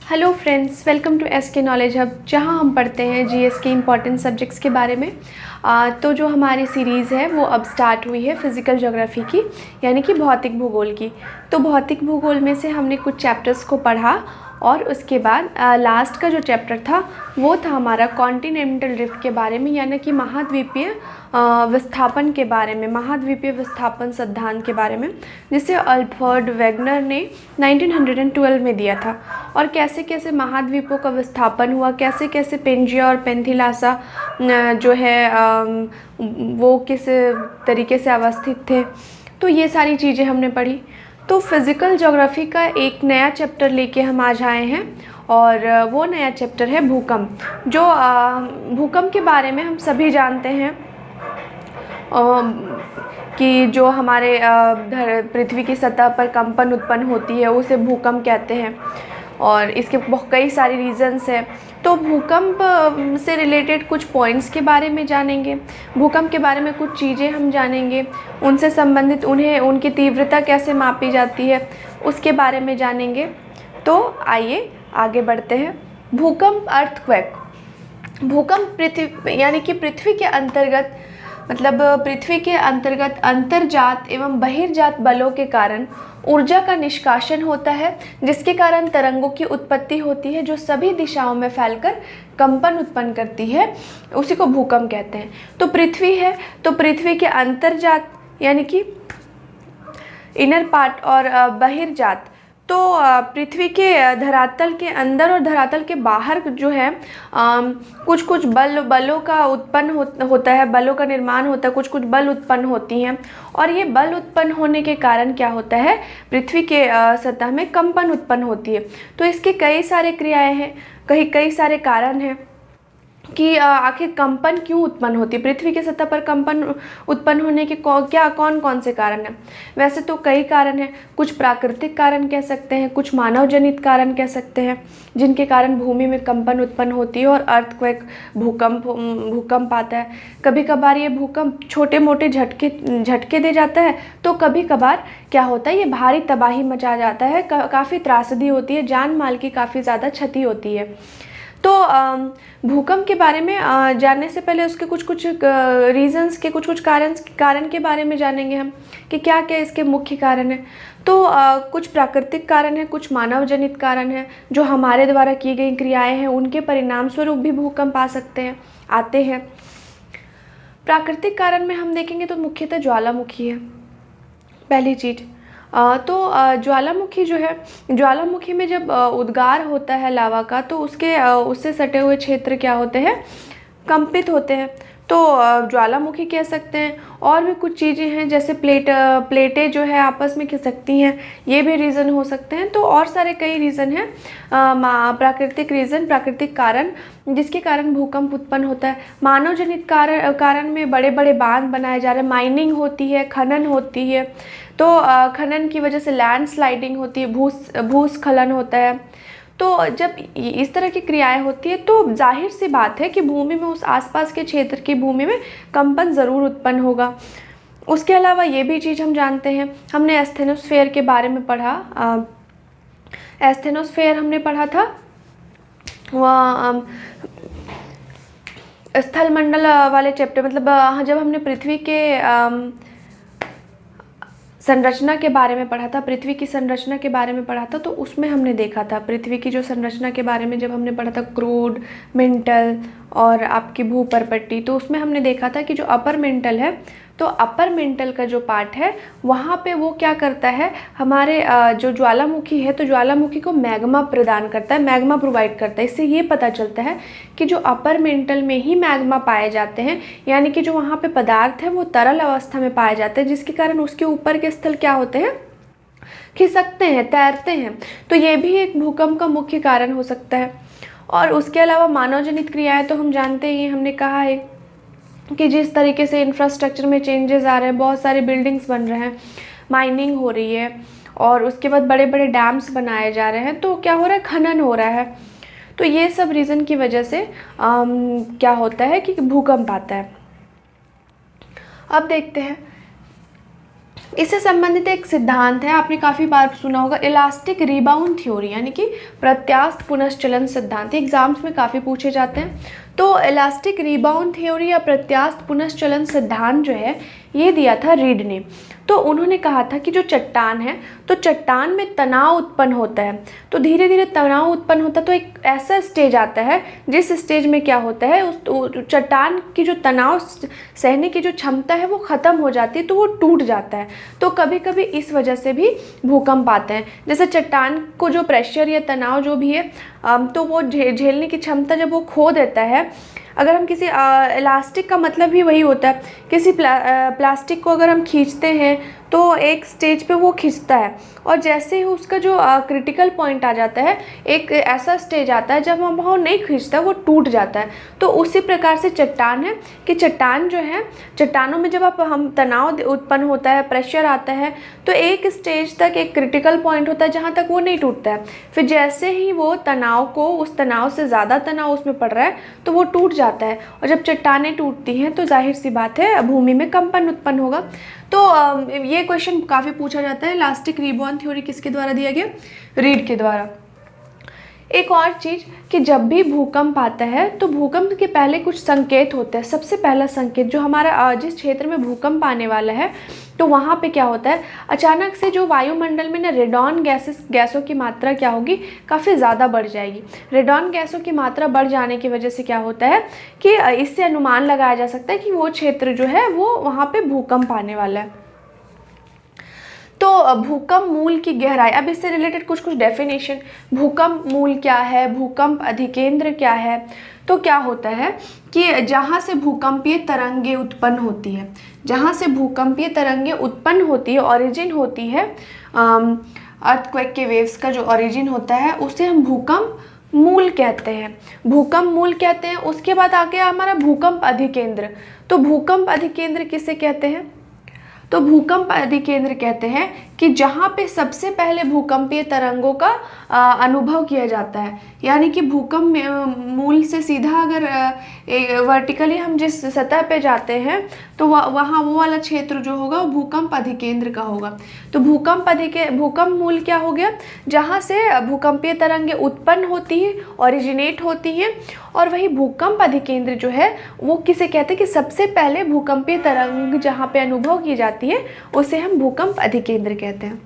Hello friends, welcome to S K knowledge hub, जहां हम पढ़ते हैं जीएस के इम्पॉर्टेंट सब्जेक्ट्स के बारे में। तो जो हमारी सीरीज़ है वो अब स्टार्ट हुई है फिज़िकल ज्योग्राफी की, यानी कि भौतिक भूगोल की। तो भौतिक भूगोल में से हमने कुछ चैप्टर्स को पढ़ा और उसके बाद लास्ट का जो चैप्टर था वो था हमारा कॉन्टिनेंटल ड्रिफ्ट के बारे में, यानी कि महाद्वीपीय विस्थापन के बारे में, महाद्वीपीय विस्थापन सिद्धांत के बारे में, जिसे अल्फ्रेड वेगनर ने 1912 में दिया था। और कैसे कैसे महाद्वीपों का विस्थापन हुआ, कैसे कैसे पेंजिया और पेंथिलासा जो है वो किस तरीके से अवस्थित थे, तो ये सारी चीज़ें हमने पढ़ी। तो फिज़िकल ज्योग्राफी का एक नया चैप्टर लेके हम आज आए हैं और वो नया चैप्टर है भूकंप। जो भूकंप के बारे में हम सभी जानते हैं कि जो हमारे पृथ्वी की सतह पर कंपन उत्पन्न होती है उसे भूकंप कहते हैं, और इसके बहुत कई सारे रीज़न्स हैं। तो भूकंप से रिलेटेड कुछ पॉइंट्स के बारे में जानेंगे, भूकंप के बारे में कुछ चीज़ें हम जानेंगे, उनसे संबंधित उनकी तीव्रता कैसे मापी जाती है उसके बारे में जानेंगे। तो आइए आगे बढ़ते हैं। भूकंप, अर्थक्वेक। भूकंप पृथ्वी यानी कि पृथ्वी के अंतर्गत, मतलब पृथ्वी के अंतर्गत अंतर्जात एवं बहिर्जात बलों के कारण ऊर्जा का निष्कासन होता है, जिसके कारण तरंगों की उत्पत्ति होती है जो सभी दिशाओं में फैलकर कंपन उत्पन्न करती है, उसी को भूकंप कहते हैं। तो पृथ्वी है, तो पृथ्वी के अंतर्जात यानी कि इनर पार्ट और बहिर्जात, तो पृथ्वी के धरातल के अंदर और धरातल के बाहर जो है कुछ कुछ बलों का उत्पन्न होता है, बलों का निर्माण होता है, कुछ कुछ बल उत्पन्न होती हैं। और ये बल उत्पन्न होने के कारण क्या होता है, पृथ्वी के सतह में कंपन उत्पन्न होती है। तो इसके कई सारे क्रियाएं हैं, कई सारे कारण हैं कि आखिर कंपन क्यों उत्पन्न होती है, पृथ्वी की सतह पर कंपन उत्पन्न होने के कौन कौन से कारण हैं। वैसे तो कई कारण हैं, कुछ प्राकृतिक कारण कह सकते हैं, कुछ मानव जनित कारण कह सकते हैं, जिनके कारण भूमि में कंपन उत्पन्न होती है और अर्थक्वेक भूकंप आता है। कभी कभार ये भूकंप छोटे मोटे झटके दे जाता है, तो कभी कभार क्या होता है, ये भारी तबाही मचा जाता है, काफ़ी त्रासदी होती है, जान माल की काफ़ी ज़्यादा क्षति होती है। तो भूकंप के बारे में जानने से पहले उसके कुछ रीजंस के कुछ कारण के बारे में जानेंगे हम कि क्या क्या इसके मुख्य कारण हैं। तो कुछ प्राकृतिक कारण हैं, कुछ मानव जनित कारण हैं, जो हमारे द्वारा की गई क्रियाएं हैं उनके परिणाम स्वरूप भी भूकंप आते हैं। प्राकृतिक कारण में हम देखेंगे तो मुख्यतः ज्वालामुखी है पहली चीज़। तो ज्वालामुखी जो है, ज्वालामुखी में जब उद्गार होता है लावा का, तो उससे सटे हुए क्षेत्र क्या होते हैं, कंपित होते हैं। तो ज्वालामुखी कह सकते हैं। और भी कुछ चीज़ें हैं जैसे प्लेटें जो है आपस में खिसकती हैं, ये भी रीज़न हो सकते हैं। तो और सारे कई रीज़न हैं, प्राकृतिक कारण जिसके कारण भूकंप उत्पन्न होता है। मानव जनित कारण में बड़े बड़े बांध बनाए जा रहे हैं, माइनिंग होती है, खनन होती है। तो खनन की वजह से लैंड स्लाइडिंग होती है, भूस्खलन होता है। तो जब इस तरह की क्रियाएं होती है तो जाहिर सी बात है कि भूमि में, उस आसपास के क्षेत्र की भूमि में कंपन ज़रूर उत्पन्न होगा। उसके अलावा ये भी चीज़ हम जानते हैं, हमने एस्थेनोस्फेयर के बारे में पढ़ा। एस्थेनोस्फेयर हमने पढ़ा था, वह स्थल मंडल वाले चैप्टर, मतलब जब हमने पृथ्वी के संरचना के बारे में पढ़ा था, पृथ्वी की संरचना के बारे में पढ़ा था, तो उसमें हमने देखा था पृथ्वी की जो संरचना के बारे में जब हमने पढ़ा था, क्रूड, मेंटल और आपकी भूपरपट्टी, तो उसमें हमने देखा था कि जो अपर मेंटल है, तो अपर मेंटल का जो पार्ट है वहाँ पे वो क्या करता है, हमारे जो ज्वालामुखी है, तो ज्वालामुखी को मैग्मा प्रदान करता है, मैग्मा प्रोवाइड करता है। इससे ये पता चलता है कि जो अपर मेंटल में ही मैग्मा पाए जाते हैं, यानी कि जो वहाँ पे पदार्थ है वो तरल अवस्था में पाए जाते हैं, जिसके कारण उसके ऊपर के स्थल क्या होते हैं, खिसकते हैं, तैरते हैं। तो ये भी एक भूकंप का मुख्य कारण हो सकता है। और उसके अलावा मानव जनित क्रियाएँ तो हम जानते ही, हमने कहा है कि जिस तरीके से इंफ्रास्ट्रक्चर में चेंजेस आ रहे हैं, बहुत सारे बिल्डिंग्स बन रहे हैं, माइनिंग हो रही है, और उसके बाद बड़े बड़े डैम्स बनाए जा रहे हैं, तो क्या हो रहा है, खनन हो रहा है। तो ये सब रीज़न की वजह से क्या होता है कि भूकंप आता है। अब देखते हैं इससे संबंधित एक सिद्धांत है, आपने काफ़ी बार सुना होगा, इलास्टिक रिबाउंड थ्योरी, यानी कि प्रत्यास्थ पुनश्चलन सिद्धांत। एग्जाम्स में काफ़ी पूछे जाते हैं। तो इलास्टिक रिबाउंड थ्योरी या प्रत्यास्थ पुनश्चलन सिद्धांत जो है ये दिया था रीड ने। तो उन्होंने कहा था कि जो चट्टान है, तो चट्टान में तनाव उत्पन्न होता है, तो धीरे धीरे तनाव उत्पन्न होता है, तो एक ऐसा स्टेज आता है जिस स्टेज में क्या होता है, उस चट्टान की जो तनाव सहने की जो क्षमता है वो ख़त्म हो जाती है, तो वो टूट जाता है। तो कभी कभी इस वजह से भी भूकंप आते हैं। जैसे चट्टान को जो प्रेशर या तनाव जो भी है तो वो झेलने की क्षमता जब वो खो देता है, अगर हम किसी इलास्टिक का मतलब ही वही होता है, किसी प्लास्टिक को अगर हम खींचते हैं तो एक स्टेज पे वो खींचता है, और जैसे ही उसका जो क्रिटिकल पॉइंट आ जाता है, एक ऐसा स्टेज आता है जब हम वो नहीं खींचता, वो टूट जाता है। तो उसी प्रकार से चट्टान है कि चट्टान जो है, चट्टानों में जब हम तनाव उत्पन्न होता है, प्रेशर आता है, तो एक स्टेज तक एक क्रिटिकल पॉइंट होता है जहाँ तक वो नहीं टूटता है। फिर जैसे ही वो तनाव को, उस तनाव से ज़्यादा तनाव उसमें पड़ रहा है, तो वो टूट जाता है, और जब चट्टानें टूटती हैं तो जाहिर सी बात है भूमि में कंपन उत्पन्न होगा। तो ये क्वेश्चन काफ़ी पूछा जाता है। इलास्टिक रिबाउंड थ्योरी किसके द्वारा दिया गया? रीड के द्वारा। एक और चीज़ कि जब भी भूकंप आता है तो भूकंप के पहले कुछ संकेत होते हैं। सबसे पहला संकेत जो हमारा जिस क्षेत्र में भूकंप आने वाला है, तो वहाँ पे क्या होता है, अचानक से जो वायुमंडल में ना रेडॉन गैसों की मात्रा क्या होगी, काफ़ी ज़्यादा बढ़ जाएगी। रेडॉन गैसों की मात्रा बढ़ जाने की वजह से क्या होता है कि इससे अनुमान लगाया जा सकता है कि वो क्षेत्र जो है वो वहाँ पे भूकंप आने वाला है। तो भूकंप मूल की गहराई, अब इससे रिलेटेड कुछ डेफिनेशन, भूकंप मूल क्या है, भूकंप अधिकेंद्र क्या है। तो क्या होता है कि जहाँ से भूकंपीय तरंगें उत्पन्न होती है, जहाँ से भूकंपीय तरंगें उत्पन्न होती है, ओरिजिन होती है, अर्थक्वेक के वेव्स का जो ओरिजिन होता है, उसे हम भूकंप मूल कहते हैं। भूकंप मूल कहते हैं। उसके बाद आ गया हमारा भूकंप अधिकेंद्र। तो भूकंप अधिकेंद्र किसे कहते हैं? तो भूकंप अधिकेंद्र कहते हैं कि जहाँ पे सबसे पहले भूकंपीय तरंगों का अनुभव किया जाता है, यानी कि भूकंप मूल से सीधा अगर वर्टिकली हम जिस सतह पे जाते हैं तो वहाँ वो वाला क्षेत्र जो होगा वो भूकंप अधिकेंद्र का होगा। तो भूकंप मूल क्या हो गया? जहाँ से भूकंपीय तरंगें उत्पन्न होती हैं, ओरिजिनेट होती हैं, और वही भूकंप अधिकेंद्र जो है वो किसे कहते हैं कि सबसे पहले भूकंपीय तरंग जहाँ पे अनुभव की जाती है उसे हम भूकंप अधिकेंद्र कहते हैं।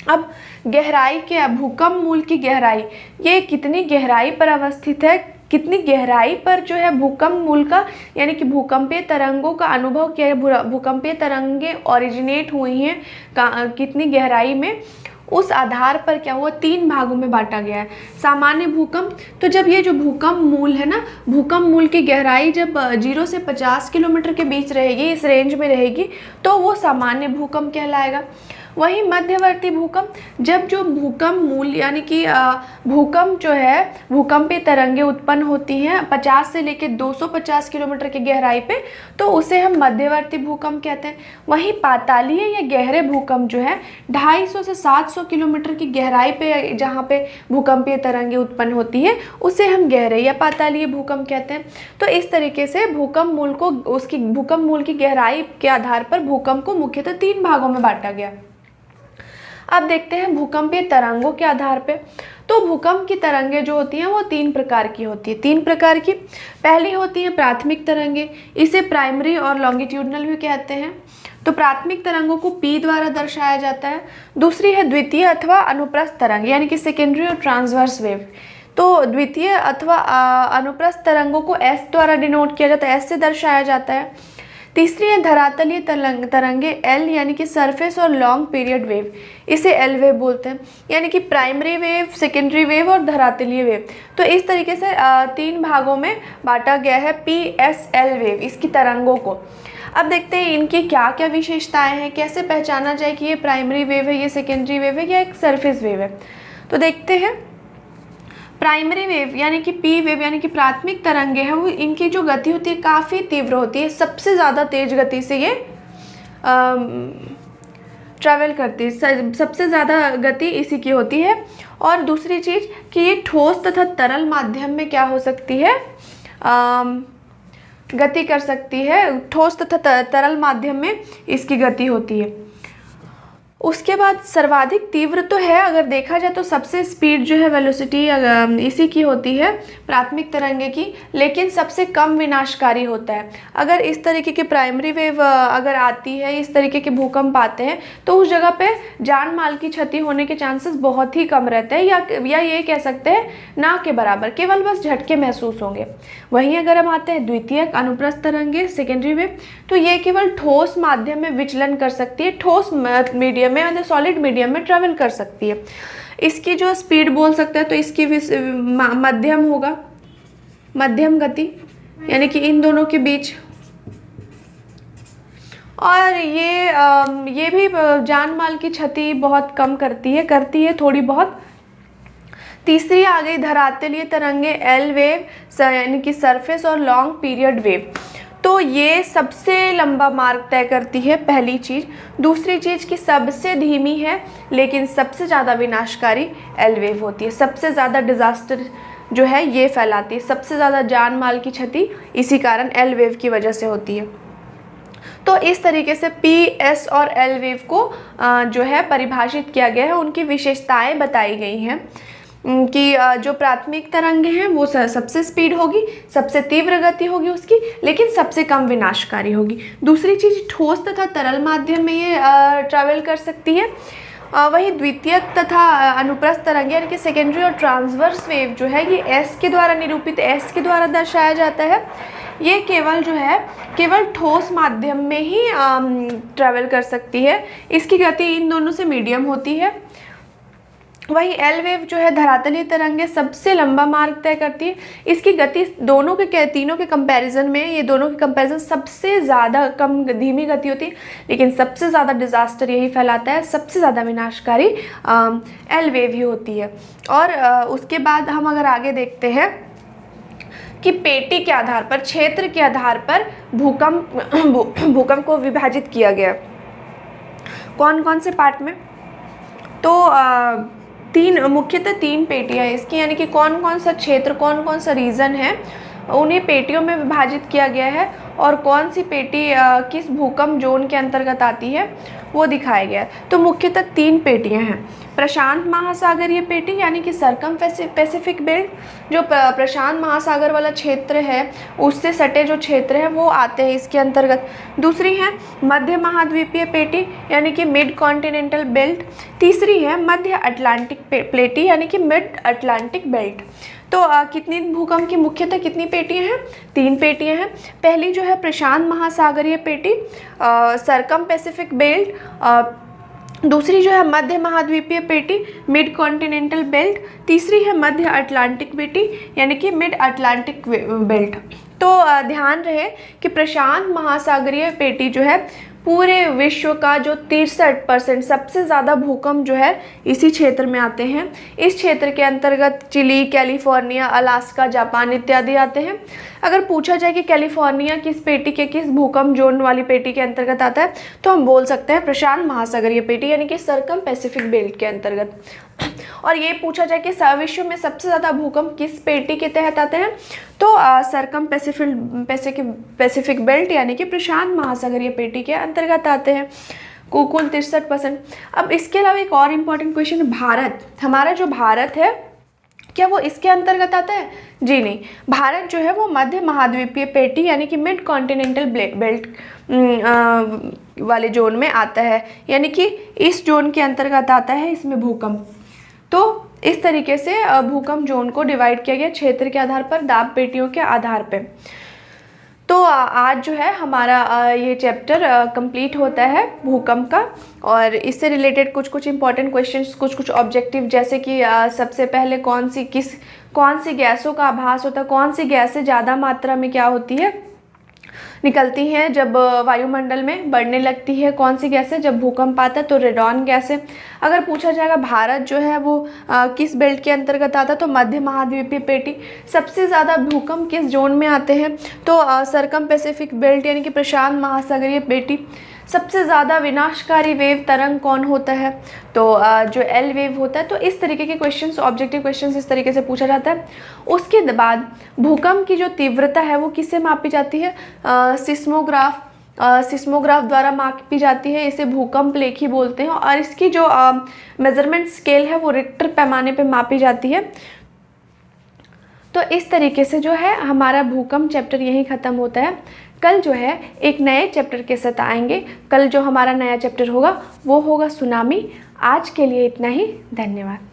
अब गहराई क्या, भूकंप मूल की गहराई, ये कितनी गहराई पर अवस्थित है, कितनी गहराई पर जो है भूकंप मूल का, यानी कि भूकंपीय तरंगों का अनुभव किया है, भूकंपीय तरंगें ओरिजिनेट हुई हैं कितनी गहराई में, उस आधार पर क्या हुआ, 3 भागों में बांटा गया है। सामान्य भूकंप, तो जब ये जो भूकंप मूल है ना, भूकंप मूल की गहराई जब 0 से 50 किलोमीटर के बीच रहेगी, इस रेंज में रहेगी, तो वो सामान्य भूकंप कहलाएगा। वहीं मध्यवर्ती भूकंप, जब जो भूकंप मूल यानी कि भूकंप जो है, भूकंपीय तरंगें उत्पन्न होती हैं 50 से लेकर 250 किलोमीटर की गहराई पे, तो उसे हम मध्यवर्ती भूकंप कहते हैं। वहीं पातालीय या गहरे भूकंप जो है 250 से 700 किलोमीटर की गहराई पे जहाँ पे भूकंपीय तरंगें उत्पन्न होती है, उसे हम गहरे या पातालीय भूकंप कहते हैं। तो इस तरीके से भूकंप मूल को, उसकी भूकंप मूल की गहराई के आधार पर भूकंप को मुख्यतः 3 भागों में बांटा गया। अब देखते हैं भूकंपीय तरंगों के आधार पे। तो भूकंप की तरंगें जो होती हैं वो 3 प्रकार की होती है। 3 प्रकार की, पहली होती है प्राथमिक तरंगें, इसे प्राइमरी और लॉन्गिट्यूडनल भी कहते हैं। तो प्राथमिक तरंगों को P द्वारा दर्शाया जाता है। दूसरी है द्वितीय अथवा अनुप्रस्थ तरंग, यानी कि सेकेंडरी और ट्रांसवर्स वेव। तो द्वितीय अथवा अनुप्रस्थ तरंगों को S द्वारा डिनोट किया जाता है, S से दर्शाया जाता है। तीसरी है धरातलीय तरंगे L, यानी कि सरफेस और लॉन्ग पीरियड वेव, इसे L वेव बोलते हैं, यानी कि प्राइमरी वेव, सेकेंडरी वेव और धरातलीय वेव। तो इस तरीके से 3 भागों में बांटा गया है PSL वेव, इसकी तरंगों को। अब देखते हैं इनकी क्या क्या विशेषताएं हैं, कैसे पहचाना जाए कि ये प्राइमरी वेव है, ये सेकेंडरी वेव है या एक सरफेस वेव है। तो देखते हैं प्राइमरी वेव यानी कि पी वेव यानी कि प्राथमिक तरंगे हैं, वो इनकी जो गति होती है काफ़ी तीव्र होती है, सबसे ज़्यादा तेज गति से ये ट्रैवल करती है, सबसे ज़्यादा गति इसी की होती है। और दूसरी चीज़ कि ये ठोस तथा तरल माध्यम में क्या हो सकती है, गति कर सकती है, ठोस तथा तरल माध्यम में इसकी गति होती है। उसके बाद सर्वाधिक तीव्र तो है, अगर देखा जाए तो सबसे स्पीड जो है वेलोसिटी इसी की होती है, प्राथमिक तरंगे की, लेकिन सबसे कम विनाशकारी होता है। अगर इस तरीके की प्राइमरी वेव अगर आती है, इस तरीके के भूकंप आते हैं, तो उस जगह पे जान माल की क्षति होने के चांसेस बहुत ही कम रहते हैं, या ये कह सकते हैं ना के बराबर, केवल बस झटके महसूस होंगे। वहीं अगर हम आते हैं द्वितीयक अनुप्रस्थ तरंगे, सेकेंडरी वेव, तो ये केवल ठोस माध्यम में विचलन कर सकती है, ठोस मीडियम में, मतलब सॉलिड मीडियम में ट्रेवल कर सकती है। इसकी जो स्पीड बोल सकते हैं तो इसकी मध्यम होगा, मध्यम गति, यानी कि इन दोनों के बीच। और ये भी जान माल की क्षति बहुत कम करती है थोड़ी बहुत। तीसरी आ गई धरातलीय तरंगे, एल वेव, यानी कि सरफेस और लॉन्ग पीरियड वेव। तो ये सबसे लंबा मार्ग तय करती है, पहली चीज़। दूसरी चीज़ कि सबसे धीमी है लेकिन सबसे ज़्यादा विनाशकारी एल वेव होती है, सबसे ज़्यादा डिज़ास्टर जो है ये फैलाती है, सबसे ज़्यादा जान माल की क्षति इसी कारण एल वेव की वजह से होती है। तो इस तरीके से पी, एस और एल वेव को जो है परिभाषित किया गया है, उनकी विशेषताएं बताई गई हैं कि जो प्राथमिक तरंगे हैं वो सबसे स्पीड होगी, सबसे तीव्र गति होगी उसकी, लेकिन सबसे कम विनाशकारी होगी। दूसरी चीज़ ठोस तथा तरल माध्यम में ये ट्रैवल कर सकती है। वहीं द्वितीयक तथा अनुप्रस्थ तरंगे यानी कि सेकेंडरी और ट्रांसवर्स वेव जो है ये एस के द्वारा निरूपित, एस के द्वारा दर्शाया जाता है। ये केवल जो है केवल ठोस माध्यम में ही ट्रैवल कर सकती है, इसकी गति इन दोनों से मीडियम होती है। वही एल वेव जो है धरातलीय तरंगे सबसे लंबा मार्ग तय करती है, इसकी गति तीनों के कंपैरिजन में, ये दोनों के कंपैरिजन सबसे ज़्यादा कम धीमी गति होती है, लेकिन सबसे ज़्यादा डिज़ास्टर यही फैलाता है, सबसे ज़्यादा विनाशकारी एल वेव ही होती है। और उसके बाद हम अगर आगे देखते हैं कि पेटी के आधार पर, क्षेत्र के आधार पर भूकंप को विभाजित किया गया। कौन कौन से पार्ट में? तो मुख्यतः तीन पेटियाँ हैं इसकी, यानी कि कौन कौन सा क्षेत्र, कौन कौन सा रीजन है, उन्हें पेटियों में विभाजित किया गया है, और कौन सी पेटी किस भूकंप जोन के अंतर्गत आती है वो दिखाया गया है। तो मुख्यतः तीन पेटियां हैं। प्रशांत महासागरीय पेटी यानी कि सर्कम पैसिफिक बेल्ट, जो प्रशांत महासागर वाला क्षेत्र है उससे सटे जो क्षेत्र हैं वो आते हैं इसके अंतर्गत। दूसरी है मध्य महाद्वीपीय पेटी यानी कि मिड कॉन्टिनेंटल बेल्ट। तीसरी है मध्य अटलांटिक प्लेटी यानी कि मिड अटलांटिक बेल्ट। तो कितनी भूकंप की मुख्यतः कितनी पेटियां हैं? तीन पेटियां हैं। पहली जो है प्रशांत महासागरीय पेटी, सर्कम पैसिफिक बेल्ट। दूसरी जो है मध्य महाद्वीपीय पेटी, मिड कॉन्टिनेंटल बेल्ट। तीसरी है मध्य अटलांटिक पेटी यानी कि मिड अटलांटिक बेल्ट। तो ध्यान रहे कि प्रशांत महासागरीय पेटी जो है पूरे विश्व का जो 63% सबसे ज़्यादा भूकंप जो है इसी क्षेत्र में आते हैं। इस क्षेत्र के अंतर्गत चिली, कैलिफोर्निया, अलास्का, जापान इत्यादि आते हैं। अगर पूछा जाए कि कैलिफोर्निया किस पेटी के, किस भूकंप जोन वाली पेटी के अंतर्गत आता है, तो हम बोल सकते हैं प्रशांत महासागरीय पेटी यानी कि सर्कम पैसिफिक बेल्ट के अंतर्गत। और ये पूछा जाए कि विश्व में सबसे ज़्यादा भूकंप किस पेटी के तहत आते हैं, तो सर्कम पैसिफिक बेल्ट यानी कि प्रशांत महासागरीय पेटी के अंतर्गत आते हैं, कुल 63%। अब इसके अलावा एक और इम्पॉर्टेंट क्वेश्चन है, भारत, हमारा जो भारत है क्या वो इसके अंतर्गत आता है? जी नहीं, भारत जो है वो मध्य महाद्वीपीय पेटी यानी कि मिड कॉन्टिनेंटल बेल्ट वाले जोन में आता है, यानी कि इस जोन के अंतर्गत आता है इसमें भूकंप। तो इस तरीके से भूकंप जोन को डिवाइड किया गया क्षेत्र के आधार पर, दाब पेटियों के आधार पर। तो आज जो है हमारा ये चैप्टर कंप्लीट होता है भूकंप का, और इससे रिलेटेड कुछ इंपॉर्टेंट क्वेश्चंस, कुछ ऑब्जेक्टिव, जैसे कि सबसे पहले कौन सी गैसों का आभास होता है, कौन सी गैसें ज़्यादा मात्रा में क्या होती है निकलती हैं जब वायुमंडल में बढ़ने लगती है, कौन सी गैसें जब भूकंप आता है, तो रेडॉन गैसें। अगर पूछा जाएगा भारत जो है वो किस बेल्ट के अंतर्गत आता है, तो मध्य महाद्वीपीय पेटी। सबसे ज़्यादा भूकंप किस जोन में आते हैं, तो सर्कम पैसिफिक बेल्ट यानी कि प्रशांत महासागरीय पेटी। सबसे ज़्यादा विनाशकारी वेव तरंग कौन होता है, तो जो एल वेव होता है। तो इस तरीके के क्वेश्चंस, ऑब्जेक्टिव क्वेश्चंस इस तरीके से पूछा जाता है। उसके बाद भूकंप की जो तीव्रता है वो किससे मापी जाती है? सिस्मोग्राफ सिस्मोग्राफ द्वारा मापी जाती है, इसे भूकंप लेखी बोलते हैं। और इसकी जो मेज़रमेंट स्केल है वो रिक्टर पैमाने पे मापी जाती है। तो इस तरीके से जो है हमारा भूकंप चैप्टर यहीं ख़त्म होता है। कल जो है एक नए चैप्टर के साथ आएंगे। कल जो हमारा नया चैप्टर होगा वो होगा सुनामी। आज के लिए इतना ही, धन्यवाद।